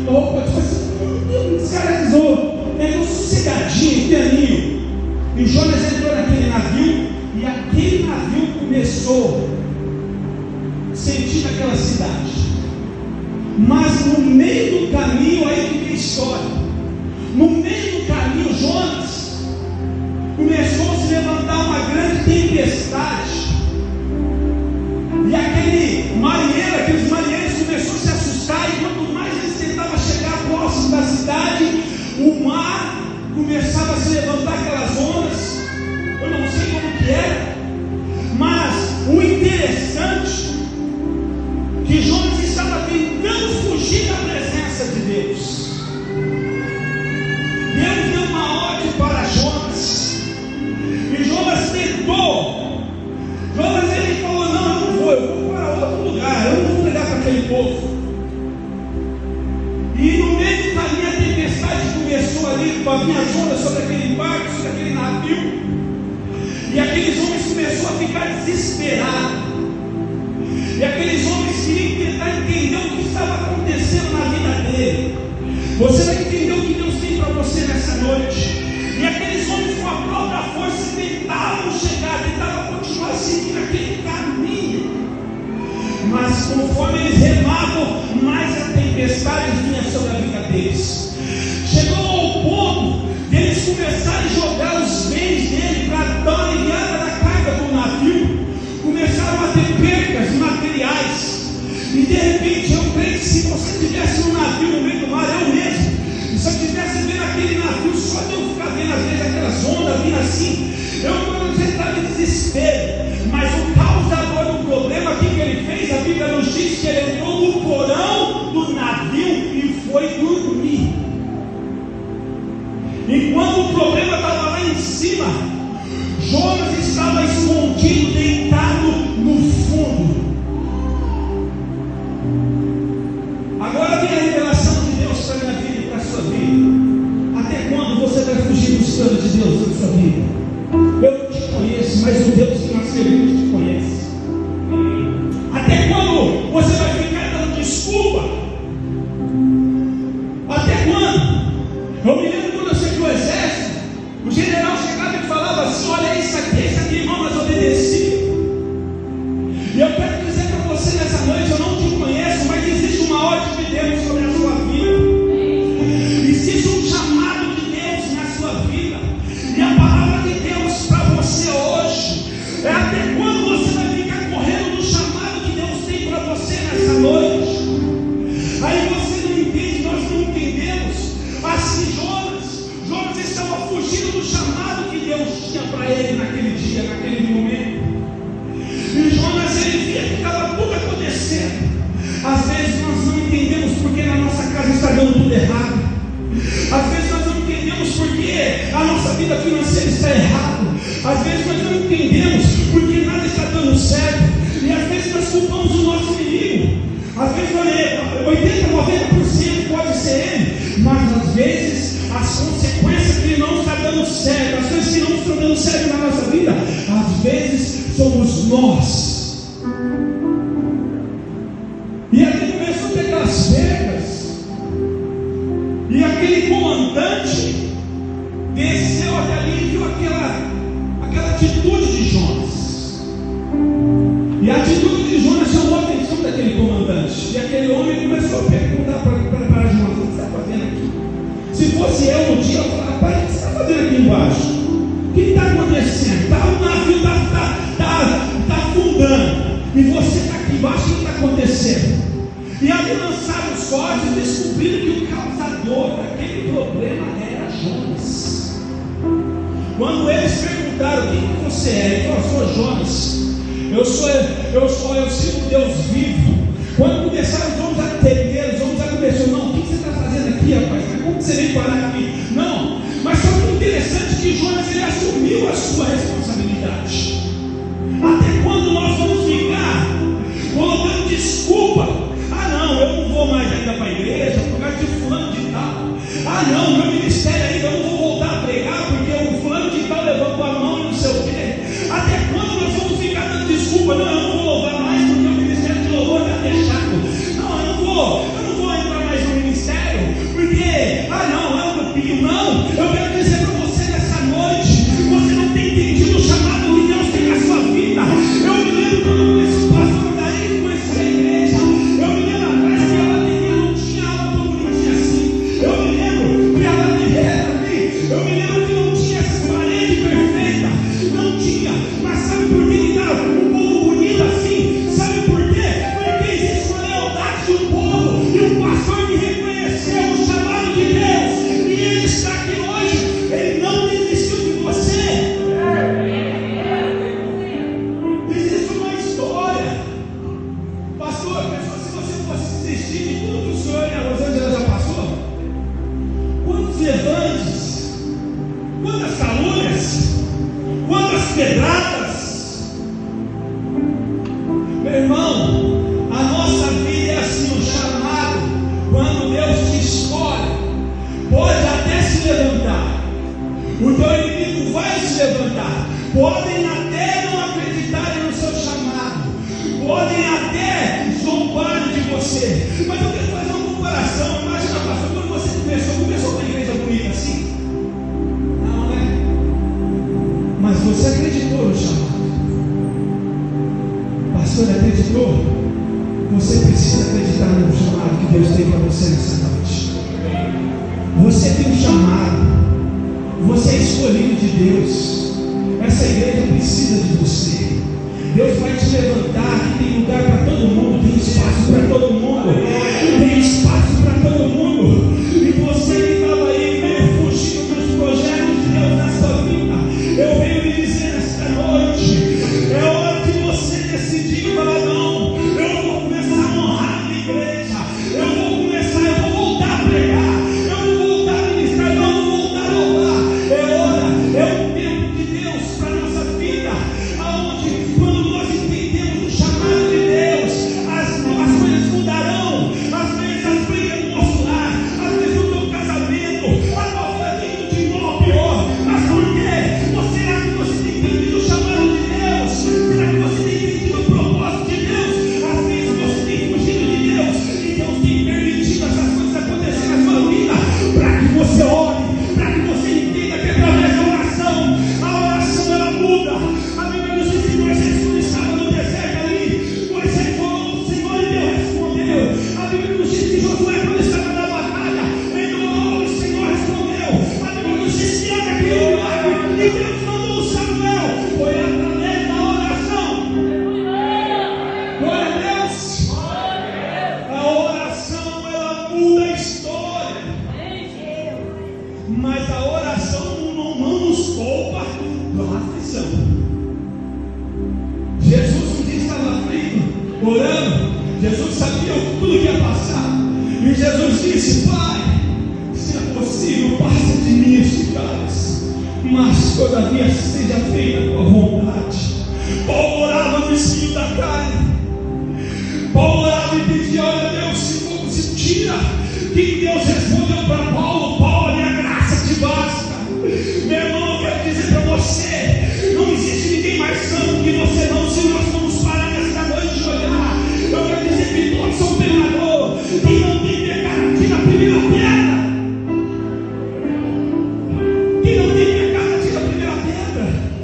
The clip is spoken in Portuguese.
Ou tipo assim, descaracterizou, entrou sossegadinho, pianinho. E Jonas entrou naquele navio, e aquele navio começou a sentir naquela cidade. Mas no meio do caminho, aí que tem a história. No meio do caminho, Jonas começou a se levantar uma grande tempestade. E aqueles marinheiros começaram a se assustar. E quanto mais eles tentavam chegar próximo da cidade, o mar começava a se levantar, aquelas ondas. Eu não sei como que era, mas o interessante que Jonas estava tentando fugir da presença de Deus. Deus deu uma ordem para Jonas, e Jonas tentou. Jonas, ele falou: não, eu vou para outro lugar, eu não vou pregar para aquele povo. E no meio do caminho a tempestade começou ali, com as minhas ondas sobre aquele barco, sobre aquele navio, e aqueles homens começaram a ficar desesperados. E aqueles homens queriam tentar entender o que estava acontecendo na vida dele. Você vai entender o que Deus tem para você nessa noite. E aqueles homens, com a própria força, tentavam chegar, tentavam continuar seguindo aquele caminho. Mas conforme eles remavam, mais a tempestade vinha sobre a vida deles. Chegou ao ponto de eles começarem a jogar os bens dele para dar uma aliviada da carga do navio. Começaram a ter percas materiais. E de repente eu creio que se você estivesse num navio no meio do mar, eu mesmo, e se eu estivesse vendo aquele navio, só de eu ficar vendo às vezes aquelas ondas vindo assim, eu não entrava em desespero. Mas o causador do problema, o que ele fez? A Bíblia nos diz que ele entrou no porão do navio e foi dormir. Enquanto o problema estava lá em cima, Jonas estava escondido, deitado no fundo. Agora vem a revelação de Deus para a minha vida e para a sua vida. Até quando você vai fugir dos planos de Deus na sua vida? Eu não te conheço, mas o Deus que nós servimos te conhece. Até quando você vai ficar dando desculpa? Até quando? Eu me lembro quando eu servi o exército, o general chegava e falava assim: olha isso aqui, irmão, mas obedecia. E eu quero dizer para você nessa noite, eu não te conheço, mas existe uma ordem de Deus sobre a sua vida. Existe um chamado de Deus na sua vida. E a palavra de Deus para você hoje é: até quando você vai ficar correndo do chamado que Deus tem para você nessa noite? Aí você não entende, nós não entendemos. Assim Jonas estava fugindo do chamado que Deus tinha para ele naquele dia, naquele momento. E Jonas, ele via que estava tudo acontecendo. Às vezes nós não entendemos porque na nossa casa está dando tudo errado. Às vezes nós não entendemos porque a nossa vida financeira está errada. Às vezes nós não entendemos porque nada está dando certo. E às vezes nós culpamos o nosso inimigo. Às vezes 80, 90% pode ser ele. Mas às vezes as consequências que não está dando certo, as coisas que não estão dando certo na nossa vida, às vezes somos nós. E ali começou a ter aquelas perdas. E aquele comandante desceu até ali e viu aquela atitude de Jonas. E a atitude de Jonas chamou a atenção daquele comandante. E aquele homem começou a perguntar para Jonas: o que você está fazendo aqui? Se fosse eu no dia, eu falava: pai, o que você está fazendo aqui embaixo? O que está acontecendo? O navio está afundando. E você está aqui embaixo, o que está acontecendo? E ali lançaram os cortes e descobriram que o causador daquele problema era Jonas. Quando eles perguntaram: quem que você é? Ele falou: eu sou Jonas. Eu sirvo Deus vivo. Quando começaram os homens a entender, os homens a começaram: não, o que você está fazendo aqui, rapaz? Como você veio parar aqui? Não, mas só que o interessante é que Jonas, ele assumiu a sua responsabilidade. Até quando nós vamos ficar colocando desculpa? Ah não, eu não vou mais ainda para a igreja por causa de fulano de tal. Ah não, meu ministério ainda, eu não vou voltar a pregar porque o fulano de tal levantou a mão e não sei o quê. Até quando nós vamos ficar dando desculpa? Não, eu não vou louvar mais porque o ministério de louvor está fechado. Não, eu não vou entrar mais no ministério de tudo que o Senhor e a Rosângela já passou? Quantos levantes, quantas calúnias, quantas pedradas. Meu irmão, a nossa vida é assim, um chamado. Quando Deus te escolhe, pode até se levantar, o teu inimigo vai se levantar, podem até não acreditarem no seu chamado, podem até zombar de você, mas eu quero fazer uma comparação. Imagina, pastor, quando você começou com a igreja bonita assim? Não, né? Mas você acreditou no chamado. Pastor, acreditou? Você precisa acreditar no chamado que Deus tem para você nessa noite. Você tem um chamado, você é escolhido de Deus. Essa igreja precisa de você. Deus vai te levantar, que tem lugar para todo mundo, tem espaço para todo mundo, tem espaço para todo mundo. E você que estava aí meio fugindo dos projetos de Deus na sua vida, eu venho lhe dizer nesta noite, é hora de você decidir e falar: não, eu vou começar a honrar a minha igreja, eu vou voltar a pregar, eu vou voltar a ministrar, eu vou voltar a louvar. É hora, é o tempo de Deus para a nossa vida, aonde quando nós entendemos o chamado de Deus, as coisas mudarão. Às vezes as brigas no nosso lar, às vezes no teu casamento, a tua família de mal a pior. Mas por quê? Será que você tem entendido o chamado de Deus? Será que você tem entendido o propósito de Deus? Às vezes você tem fugido de Deus e Deus tem permitido essas coisas acontecerem na sua vida para que você ore, para que você entenda que através da oração, a oração ela muda. A Bíblia nos diz que Moisés estava no deserto ali, Moisés falou, o Senhor, e Deus respondeu. A Bíblia nos diz que Josué, quando estava na batalha, ele orou e o Senhor respondeu. A Bíblia nos diz que era aquele milagre e Deus mandou o Samuel. Foi através da oração. Glória a Deus. A oração ela muda a história. Mas a oração não nos poupa da aflição. Jesus um dia estava aflito, orando. Jesus sabia tudo que ia passar. E Jesus disse: Pai, se é possível, passa de mim este cálice, mas todavia seja feita a tua vontade. Paulo orava no